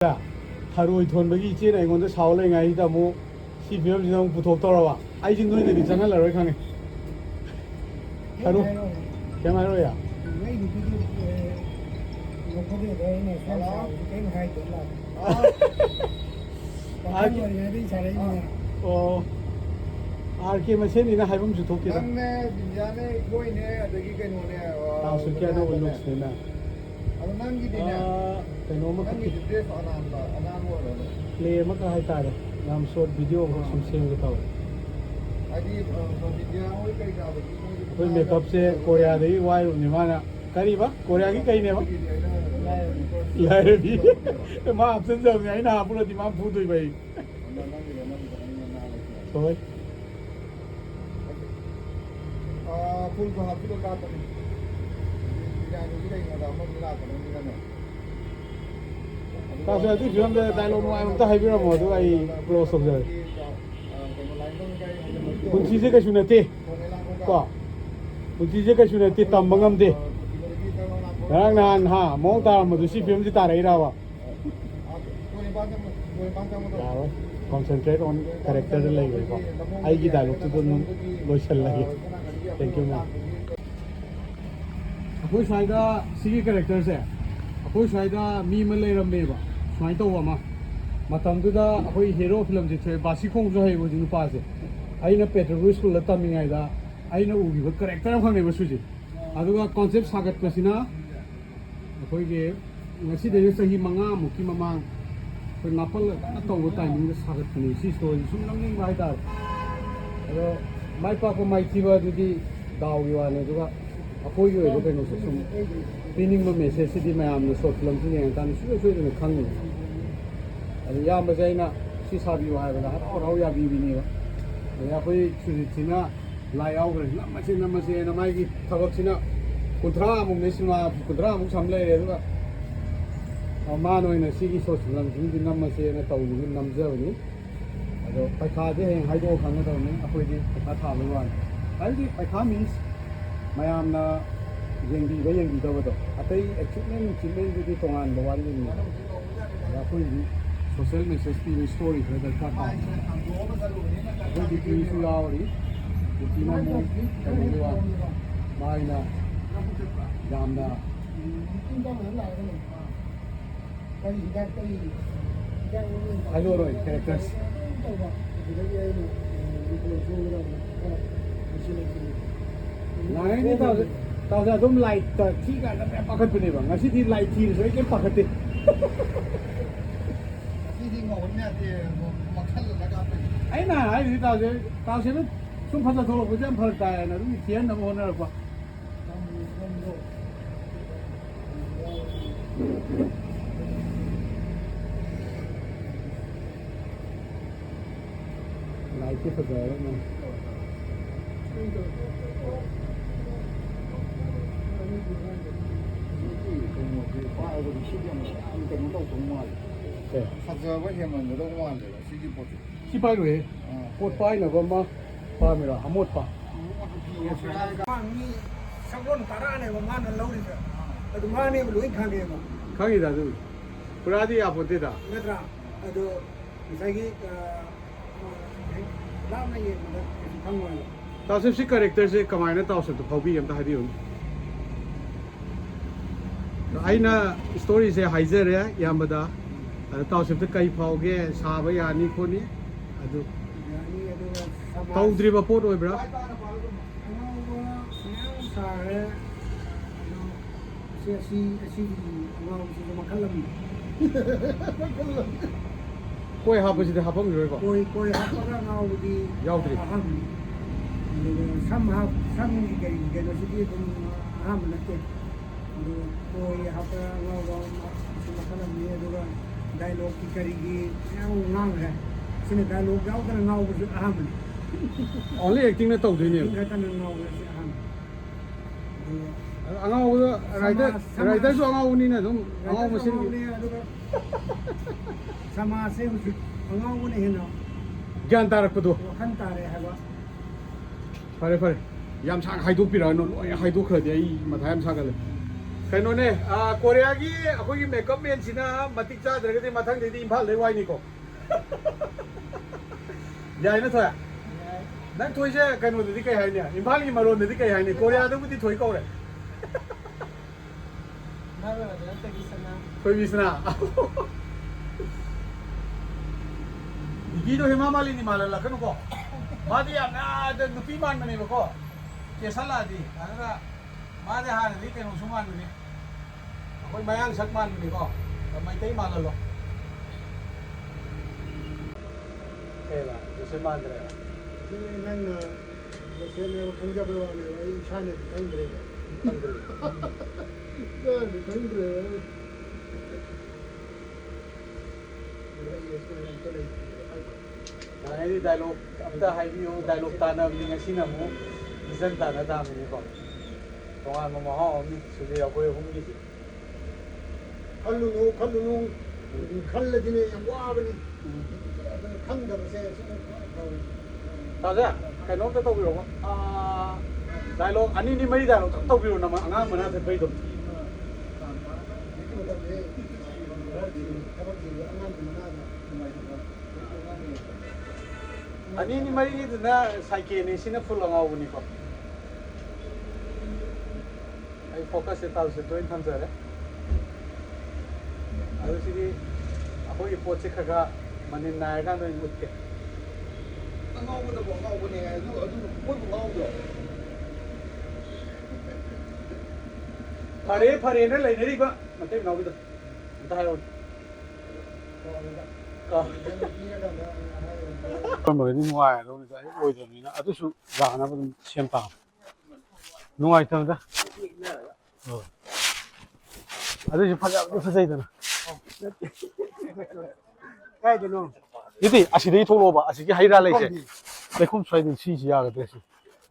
하루 돈백이 있지는 이건데 사올랭아 이다 뭐 시비엄 지나면 부탁더라와 아이지 너희들 있잖아 나를 강해 하루 개마로야 R K मसेन इना हाइबम जुथो के नंगने बिजाने कोई ने अदगी के नोने तासु क्या ना उल्लुक से ना अब नंगी दिने कनो म नंगी ड्रेस अनान वो रो प्ले म का हाय तारे नाम शॉर्ट वीडियो को सम सेम के ताव अदी बिजा होय कई का कोई मेकअप से कोरिया दे वाई निमाना करी बा कोरिया की कई ने बा लारे भी मा ऑप्शन जब नहीं ना पूरा दिमाग फूट हुई भाई सोय फुल को हाथ का तो बिजाने की नहीं ना हम मिला कर नहीं ना तासे अति फिल्म दे डायलॉग नो आम ता हाइबिरा मो दो आई क्लोज ऑफ जर कुछ चीजें का सुनते को कुछ चीजें का सुनते तम बंगम दे रंग नान हां मो तार मधु सी फिल्म जी तार इरावा concentrate on character lagi ko ai gi dialogue to don loisal lagi thank you man apoi saida sigi character se apoi saida mi ma le ram me ba swai to wa ma matam du da apoi hero film ji thoi basi khong jo hai bo ji nu pa se ai na petrol school la taming ai da ai na ugi ba character khang ne ba su ji aduga concept sagat pasina apoi ge ngasi de sahi manga muki mamang कोई मापल ना तो वो timing में सागत नहीं सी story सुन lung नहीं भाई तार अरे माई पापा माई थी बात यदि दाव युवा ने जो का अपोई जो है वो कहने से सुन पिनिंग में मैसेज सिटी में आमने शॉर्ट फिल्म से नहीं आता नहीं शुरू शुरू में खंग नहीं अरे या मज़ा ही ना सी साबी हुआ है बता और हाउ या भी नहीं है या कोई शुरू थी ना लायाव करे ना मचे ना माई की थबक थी ना कुंत्रा मुंगे सिमा कुंत्रा मुंग सामले है तो मान होइना सिगी सोशल लंजिंग नमसे ना तौलु नमजबनी अदो पैखा दे हें हाइदो खाना तौने अखोइदि पैखा थाबो वान हाइदि पैखा मीन्स मयामना येंगी दबदो अतै अचीवमेंट दि तोंगान बवान नि अखोइदि सोशल मेसेज पि स्टोरी खर दरकार ता अखोइदि पि सु यावरी दिना मो कने वा माइना यामना Hello Roy, characters. Nói đi tao ra giống light thi cả nó bé pakat bên này bằng, ngasi thi light thi rồi cái pakat đi. thi ngồi nha thì mà khăn là cái ấy nè, ấy thì tao sẽ biết xuống phát ra thôi, bây giờ phát tài là đúng tiền nó muốn là quoi. Lại tiếp tục rồi đấy thật ra với hiểm mình đâu ngoan rồi xí chụp xí bay rồi một bay là có mà ba mươi là một pa sao con tara này mà man lâu đi rồi tụi man này mà lối khang mà khang gì đó rồi pura đi à phụ da biết ra rồi cái làm này mà khang rồi tao xem character से कमाई ना tao सब तो भाभी हम तो हरी हूँ तो आई ना story से हाइजर है या मदा tao सब तो कई पाओगे साब यानी को नहीं अदु tao ड्रीव अपोर्ट हो बरा सारे ऐसी वाव से मखलम कोई हाँ बस इधर हाँ पंग जो है कोई हाँ पका ना वो दी याव ड्रीव some cái nó sẽ đi ham là cái कोई हाँ पर वाव मखलम ये दोगा डायलॉग की करेगी याव नांग है सिने डायलॉग जाओ कर नाव कुछ अहम only acting ना tao जो नहीं है करना नाव से अहम अंगाव राइटर जो अंगाव नहीं ना तुम अंगाव मशीन समाज से अंगाव नहीं है ना ज्ञान तारक पदो खन तारे है बा फरे याम सांग हाइदोक पिरा नो लोय हाइदोक खरदे आई मथा याम सांगले ꯀꯩꯅꯣꯅꯦ ꯀꯣꯔꯤꯌꯥꯒꯤ ꯑꯩꯈꯣꯏꯒꯤ ꯃꯦꯀꯞ ꯃꯦꯟꯁꯤꯅ ꯃꯇꯤꯛ ꯆꯥꯗ꯭ꯔꯒꯗꯤ ꯃꯊꯪꯗꯩꯗꯤ ꯏꯝꯐꯥꯜꯗꯩ ꯋꯥꯏꯅꯤꯀꯣ ꯌꯥꯏꯅ ꯊꯣꯏ ꯅꯪ ꯊꯣꯏꯁꯦ ꯀꯩꯅꯣꯗꯗꯤ ꯀꯩ ꯍꯥꯏꯅꯤ ꯏꯝꯐꯥꯜꯒꯤ ꯃꯔꯣꯟꯗꯗꯤ ꯀꯩ ꯍꯥꯏꯅꯤ ꯀꯣꯔꯤꯌꯥꯗꯕꯨꯗꯤ ꯊꯣꯏ ꯀꯧꯔꯦ ꯊꯣꯏꯕꯤꯁꯅꯥ 이기도 해마 말리니 말할라 그러고 마디 야 누피 만만해 보고 계산라디 아니라 마디 하는데 그냥 수만이니 거기 마양 석만이고 마이테이 말할로 에라 무슨 말들이야 나는 요새는 경제로 하면 이 샤넬 땡그래 땡그래 Ini dialog, abda happy yung dialog tanam ni ngasi na mo, isang tanah dami ni ko. Tungan mo mahal ni, sulit ako yung humigi. 칼루누 칼레디네 와버니 칸다버세 Taza, kaya nung tataw biro ko, dialog, ani ni may dialog, tataw biro naman, ang mga manasa pa ito. Ani ni may ito na saike ni sinapul ang ako ni ko. Ay focus ito sa doon tanza rin. Ano sige, ako ipot si kaga maninaya ka ng mutke. Ang ako na po, ang ako niya, Pare na lang nari ba? Matay na ako tayo. Kung nungai ro ni sai oi de ni na adu ga na bu chen pa nungai ta da adu pha ja pha sai da na kai de no yiti asi dei thok lo ba asi ki hai ra lai se lekhom swai din si ya ga de si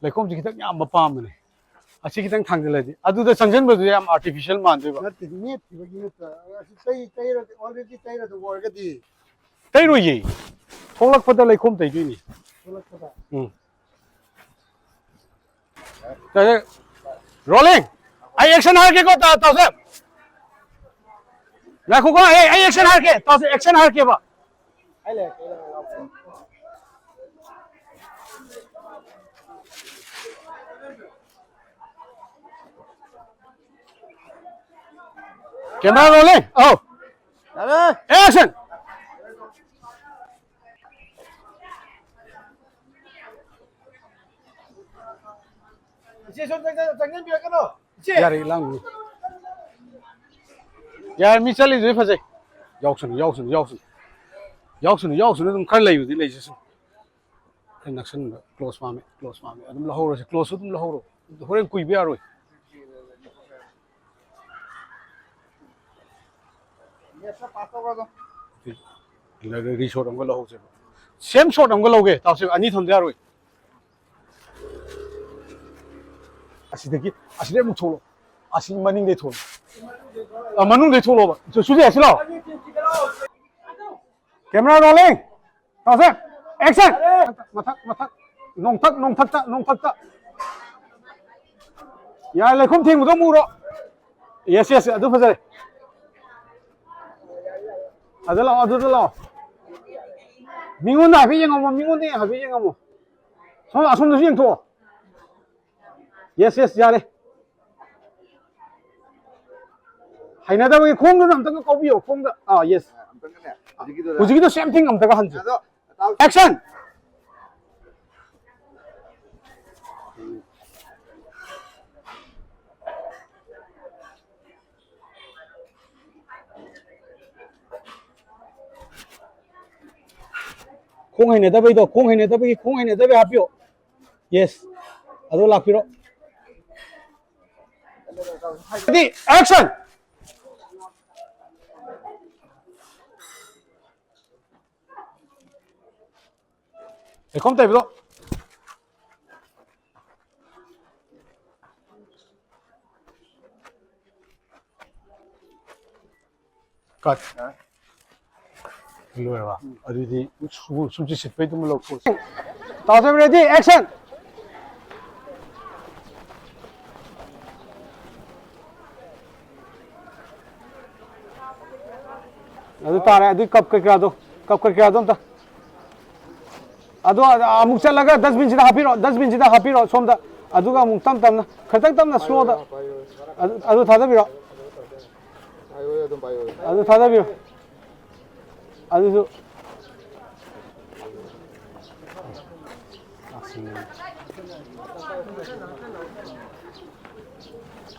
lekhom ji ki tak yam ma pa ma ne asi ki tang thang de la di adu da sanjan ba du yam artificial man de ba na ti net ti ba gi ta asi tai ra already tai ra to war ga di tai ro yi thok lak pa da lekhom tai du ni rolling ai action har ke ko ta se rakho ko ai action har ke ta se action har ke ba ai le camera rolling oh action 이제 장난 비야 끊어. 이제. yari lang yar mi chali zui phase yauksun dum khar lai udi lai jisu connection close ma me adum la horo se close dum la horo horen kui bi aroi Esa pato ga do. la ri shot ang la ho se same shot ang la ge ta se ani thon de aroi 아시대 목 톨로 아시 마닝 데 톨로 마닝 데 톨로 봐 저 수지 아시라 카메라 롤링 다세 액션 마탁 농탁다 야 레콤 팀 도 무로 예스 아두 파자레 아들라 민군나 하비 영어 민군네 하비 영어 손 아손도 좀 줘. Yes, 잘해. 하이나다 보기 공도 남다가 거비요. 공도 yes. 우지기도 same thing 남다가 한지. 액션. 공 하이나다 보기 합요. Yes. 아도 락피로. Ready, action! Kom tayo bro. Cut. Hello ba. Adi sumji sit pe tum log ko. Taw ready, action! अदु तारे अदु cup कक्का दो ता अदो अमुक चलगा dustbin सिदा हापिरो सोमदा अदुगा अमुक तम तमना खतंग स्लो दा अदु थादबिरो अदु थादबिरो अदु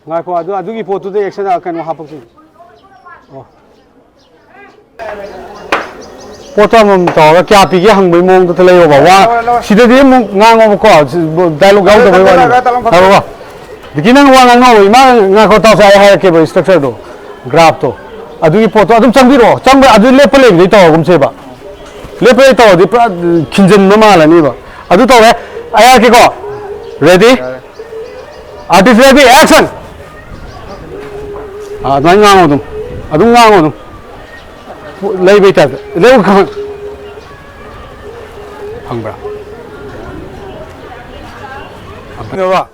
ngako adugi potu de action kanu hapuk oh potam to kya pi ge hang bai mong to lay ba wa sida de mong ngang ko dialogue gaw to bai wa ha dikinang wa ngang oi ma ngako ta sa ha ke ba structure do graph to adugi potu adum changbiro chang adu le pale de to gum se ba le pale to de khinjen ma ma la ni ba adu to he aya ke ko ready artist ready action 아, 아동 레이베이터 레우 강 방브라 봐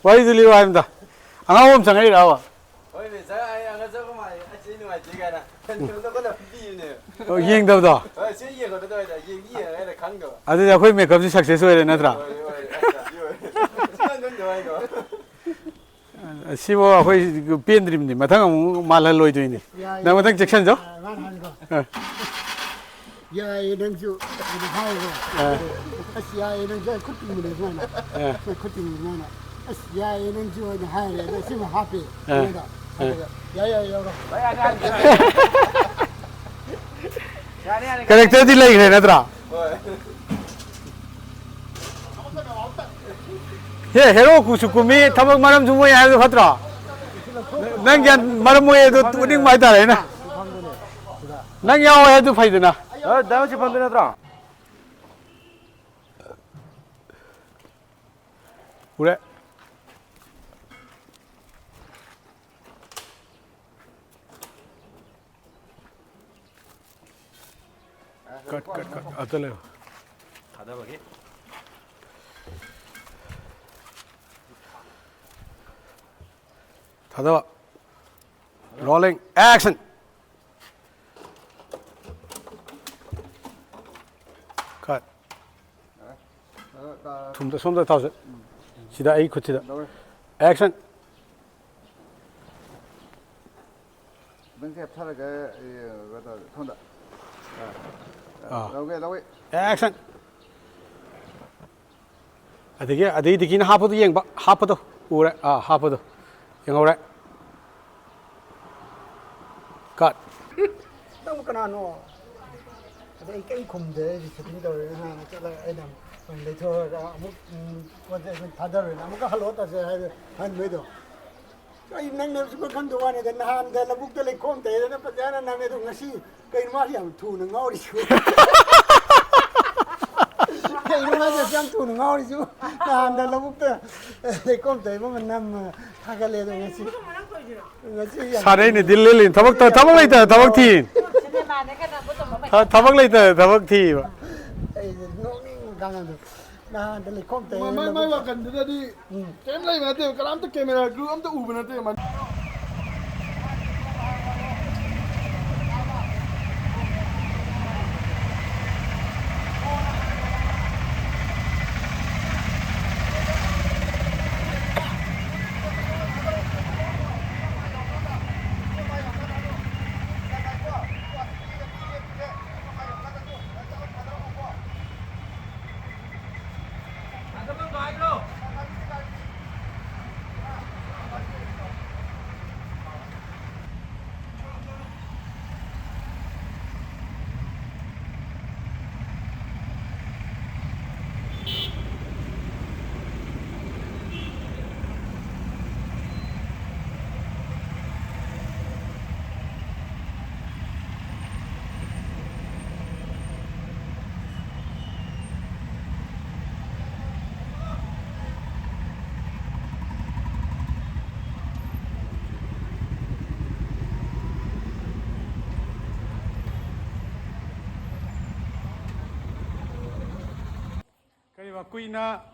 와이 들리와 합니다 앙아옴 장애리 나와 이행도다 아주 야 거기 메이크업 success होरे नत्रा 시보 거의 삐엔드림님 마탕 말할 로이도이니 나 마탕 잭션 줘 야 이런주 하고 아시아 이런주 쿠팅을 해서나 쿠팅을 해서나 아시아 이런주 하래 지금 하피 야야야 character दी लगी है नत्रा ये हेरो कुसुकुमी थबक मरम जुमो या तो खतरा नंग या मरम मोए तो तुनिंग माइता है ना नंग या है तो फायदा ना दाव से बंद नत्रा पूरे कट अतले खादा बगे थादा रोलिंग एक्शन कट तुम도 손도 타서 시다 A 코치다 액션 बनके अच्छा लगा ये बता थोड़ा लाओगे 액션 अदगी ना हापदो येंबा हापदो उरे हापदो येंगौरे cut 또 그나노 근데 이 콤데 지금도 하나 잘라 애담 레토 아무 뭐데 다들 아무가 할로다 한 메도 이 낭내 수고 간도 와네 나한테 라북들 콤데 나 빠자나 나메도 ngasi cái mà thì thủ nó ngao đi chú cái mà thì xem thủ nó ngao đi chú là hàng đàn lông tơ để con thấy mà mình nằm thang cái lề rồi ngasi सारे ने दिल ले लें थबक लेता थबक थी थबक लेता थबक थी nó càng được là để lấy con thấy mai vào gần đây đi cái này mà tiêu cái lắm tất camera cứ ấm tất ủ bên đây mà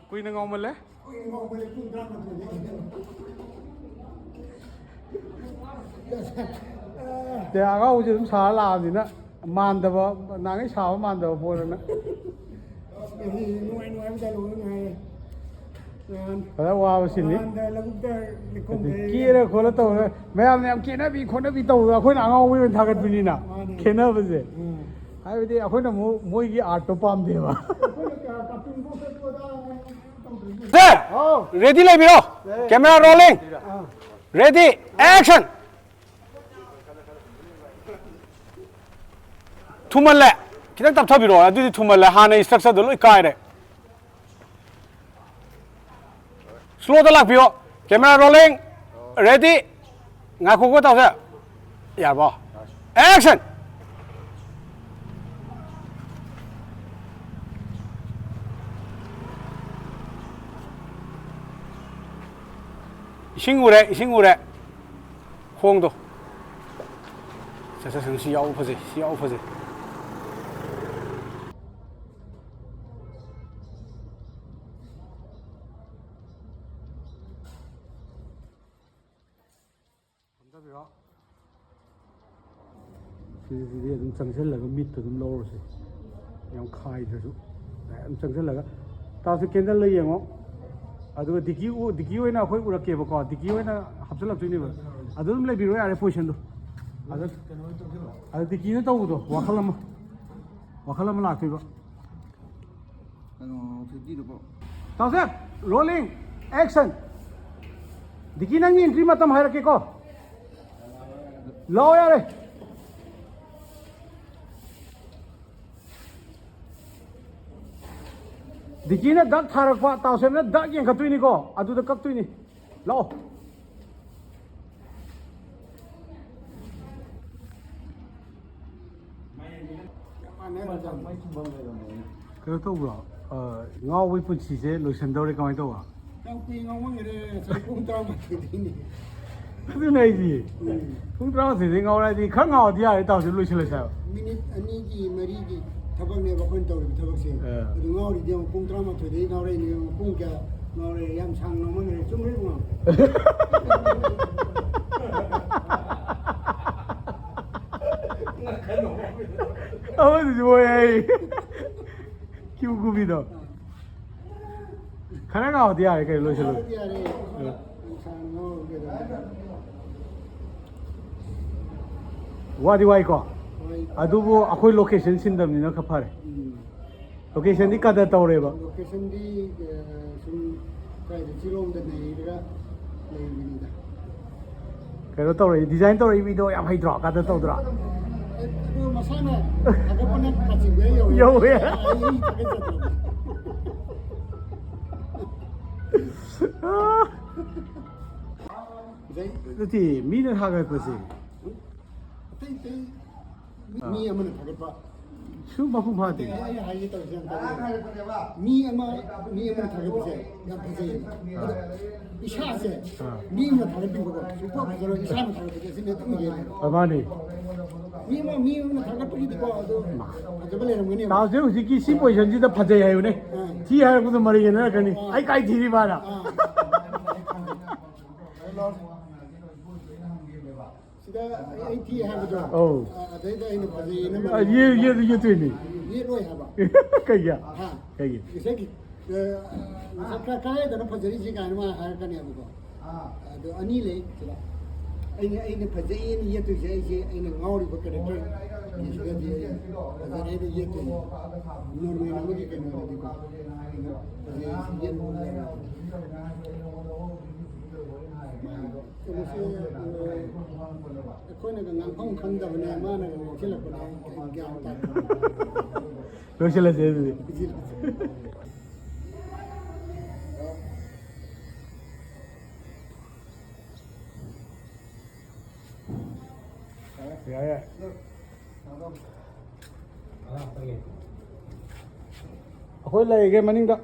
कुइना ngau male แต่อาเขาจะต้องสาลาสินะมันแต่ว่านางไอ้สาวมันแต่ว่าพวกนั้นนะ nuôi nuôi em tay luôn ngày แล้วว่าสินี่ là cũng không กี้เลยคนละตัวเลยแม่เนี่ยกินนะมีคนนั้นมีตัวคนอ่างเอาไว้เป็นทางกันปีนี้นะเขียนเอาไปสิไอ้เดี๋ยวคนน่ะมวยกี่อาร์ตปั๊มเดียว Sir, ready like biro. Camera rolling. Ready, action. Thumal le. Kita tap tap biro. Adu di thumal le. Hana structure dulu ikai re. Slow the lag biro. Camera rolling. Ready. Ngaku ko tau sir. Ya bo. Action. Ising ure, Huang do. This is the opposite, the opposite. thì cũng chẳng sẽ là cái mít từ lâu rồi, em khai rồi, em chẳng sẽ là cái, tao sẽ kiến ra lấy gì không? ಅದು ದಿಕ್ಕಿಯು ಏನೋ ಹೋಗಿ ಉರಕ್ಕೆ ಬೇಕು ದಿಕ್ಕಿಯು ಏನೋ ಹಬ್ಸಲತ್ತೀವಿ ನೀವು ಅದೊಂದು ಲೈ ಬಿರೋ ಯಾರೇ ಪೊಸಿಷನ್ದು ಅದು ದಿಕ್ಕಿನ ತಗೋದು ವಕಲಮ್ಮ ಲಾಗ್ತೀವಿ ತಾಸೆ ರೋಲಿಂಗ್ ಆಕ್ಷನ್ ದಿಕ್ಕಿ ನಂಗೆ ಎಂಟ್ರಿ ಮತ್ತಮ್ಮ ಹಾರಕ್ಕೆ ಲೋ ಯಾರೇ Dikina dak tharak pa tau sem na dak yang katui ni ko adu da kak tui ni lao cái đó bro ngao với phụ chỉ sẽ lối xem đâu đấy coi đâu à Tao quy ngon quá người đây sai cũng tao mà thì đi cái này gì cũng tao thì ngao này thì khác ngao thì ai tao sẽ lối xem là sao minute ani ki mari ki thabak ne bakon taw thabak se adu ngau ri deu pung tra ma thoi dei ngau re ni pung ka ngau re yam sang no ma ne chung re ma ôi rồi ơi kêu cô bị đó khả năng nào thì ai cái lối xem ti are sang no ge da wadi wai ko ai adubu akhoi location sindam ni na khapare location di kada tawre ba location di sum kai de chilom de nei ra nei ni da cái đó tawre design tawre video yam hay dra kada tawdra adu masana aga panak kaching be yo Yo ya. Dai thì mi nó haga ko si tai tai mi amana thagat pa su ma pu ma de ai hai to jang ta mi amana thagat pa se ya pa se isha se mi amana thagat pi ko su pa ko ro isha ma thagat se ne tu ye amani mi amana thagat pi ko ado ajabale ram ne tao je usi ki si position ji da phajai hai ne thi hai ko to mari na kani ai kai thi ri ba da sida ai thi ha ba jo oh adai da ina pa se ne ma ye tu ni ye roi ha ba kai ya ha kai ya Isa ki sakra kaya da na phajari ji ka ma har ka ne abu ko ado ani le sila aina phajai ni ye tu je je aina ngauri ba ka de ke ni sida di phajari ni ye tu normal na magi ke no di ko phajai ye no कोई ना गंगा पंख खंडा बने माना chill बने क्या होता है lo se la se ya ya akhoi lai cái maning da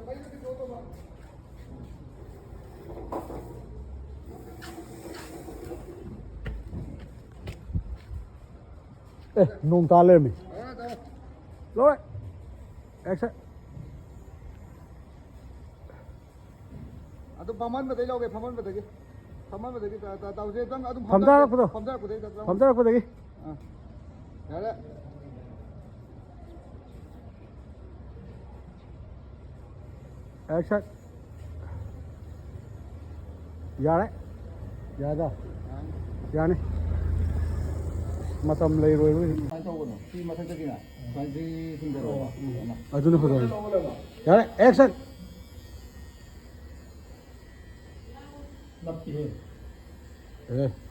nung ta lên mình rồi action तो पमन बताइए लोगे पमन बताइए ꯐꯝꯃꯟꯕꯗꯒꯤ ꯇꯧꯁꯦ ꯅꯪ ꯑꯗꯨꯝ ꯐꯝꯊꯔꯛꯄꯗꯣ ꯐꯝꯊꯔꯛꯄꯗꯒꯤ ꯐꯝꯊꯔꯛꯄꯗꯒꯤ ꯌꯥꯔꯦ ꯑꯦꯛꯁꯟ ꯌꯥꯔꯦ ꯌꯥꯗ ꯌꯥꯅꯤ ꯃꯇꯝ ꯂꯩꯔꯣꯏꯕ ꯁꯨꯃꯥꯏꯅ ꯇꯧꯒꯅꯨ ꯁꯤ ꯃꯊꯛꯇꯒꯤꯅ ꯁꯨꯃꯥꯏꯅ ꯆꯤꯡꯊꯔꯛꯑꯣ ꯑꯗꯨꯅ ꯐꯗꯧꯅꯤ ꯌꯥꯔꯦ ꯑꯦꯛꯁꯟ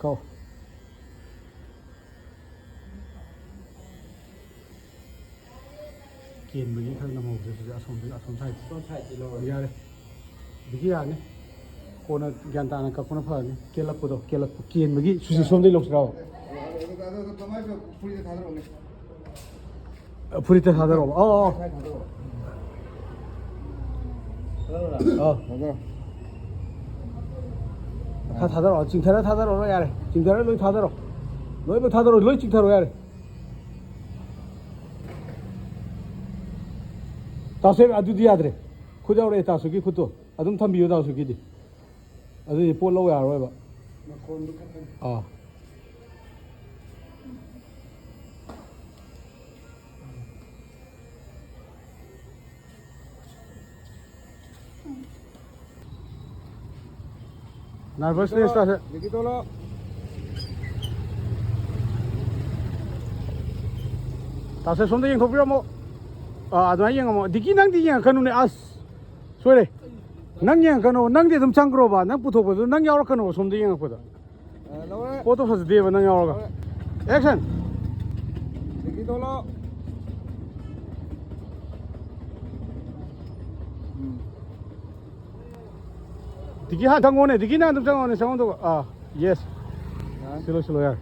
ꯀꯥꯎ ꯀꯦꯟꯕꯒꯤ ꯈꯔ ꯅꯝꯍꯧꯗ꯭ꯔꯦ ꯁꯤꯗ ꯑꯁꯣꯝ ꯁꯥꯏꯗ ꯌꯥꯔꯦ ꯍꯧꯖꯤꯛꯀꯤ ꯌꯥꯔꯅꯤ ꯀꯣꯟꯅ ꯒ꯭ꯌꯥꯟ ꯇꯥꯅ ꯀꯛꯄꯅ ꯐꯔꯅꯤ ꯀꯦꯟꯕꯒꯤ ꯁꯨꯁꯤ ꯁꯣꯝꯗꯩ ꯂꯧꯁꯤꯔꯥꯕ ꯀꯃꯥꯏꯅ ꯐꯨꯔꯤꯗ ꯊꯥꯗꯔꯛꯑꯣꯅꯦ ꯐꯨꯔꯤꯠꯇ ꯊꯥꯗꯔꯛꯑꯣ ꯑꯧ ꯊꯥꯗꯔꯛꯑꯣ ꯆꯤꯡꯊꯔ ꯊꯥꯗꯔꯛꯑꯣ ꯌꯥꯔꯦ ꯆꯤꯡꯊꯔ ꯂꯣꯏ ꯊꯥꯗꯔꯛꯑꯣ ꯂꯣꯏꯅꯃꯛ ꯊꯥꯗꯔꯛꯑꯣ ꯂꯣꯏ ꯆꯤꯡꯊꯔꯛꯑꯣ ꯌꯥꯔꯦ ꯇꯥꯁꯨ ꯑꯗꯨꯗꯤ ꯌꯥꯗ꯭ꯔꯦ ꯈꯨꯠ ꯌꯥꯎꯔꯛꯑꯦ ꯇꯥꯁꯨꯒꯤ ꯈꯨꯠꯇꯣ ꯑꯗꯨꯝ ꯊꯝꯕꯤꯌꯨ ꯇꯥꯁꯨꯒꯤꯗꯤ ꯑꯗꯨꯗꯤ ꯄꯣꯠ ꯂꯧ ꯌꯥꯔꯔꯣꯏꯕ ꯃꯈꯣꯟꯗꯨ ꯈꯛꯇꯪ ꯅꯔꯚꯁꯅꯦꯁ ꯇꯥꯁꯦ ꯗꯤꯀꯤ ꯇꯣꯂꯣ ꯇꯥꯁꯦ ꯁꯣꯝꯗ ꯌꯦꯡꯊꯣꯛꯄꯤꯔꯝꯃꯣ ꯑꯗꯨꯃꯥꯏꯅ ꯌꯦꯡꯉꯝꯃꯣ ꯗꯤꯀꯤ ꯅꯪꯗꯤ ꯌꯦꯡꯉꯛꯀꯅꯨꯅꯦ ꯑꯁ ꯁꯣꯏꯔꯦ ꯅꯪ ꯌꯦꯡꯉꯛꯀꯅꯣ ꯅꯪꯗꯤ ꯑꯗꯨꯝ ꯆꯪꯈ꯭ꯔꯣꯕ ꯅꯪ ꯄꯨꯊꯣꯛꯄꯗꯨ ꯅꯪ ꯌꯥꯎꯔꯛꯀꯅꯣꯕ ꯁꯣꯝꯗ ꯌꯦꯡꯉꯛꯄꯗ ꯂꯧꯔꯦ ꯄꯣꯠꯇꯣ ꯐꯖꯗꯦꯕ ꯅꯪ ꯌꯥꯎꯔꯒ ꯑꯦꯛꯁꯟ ꯗꯤꯀꯤ ꯇꯣꯂꯣ ꯗꯤꯀꯤ ꯍꯥꯟ ꯆꯪꯉꯣꯅꯦ ꯗꯤꯀꯤ ꯅꯪ ꯑꯗꯨꯝ ꯆꯪꯉꯣꯅꯦ ꯆꯪꯉꯣ ꯌꯦꯁ ꯁꯤꯂꯣ ꯌꯥꯔꯦ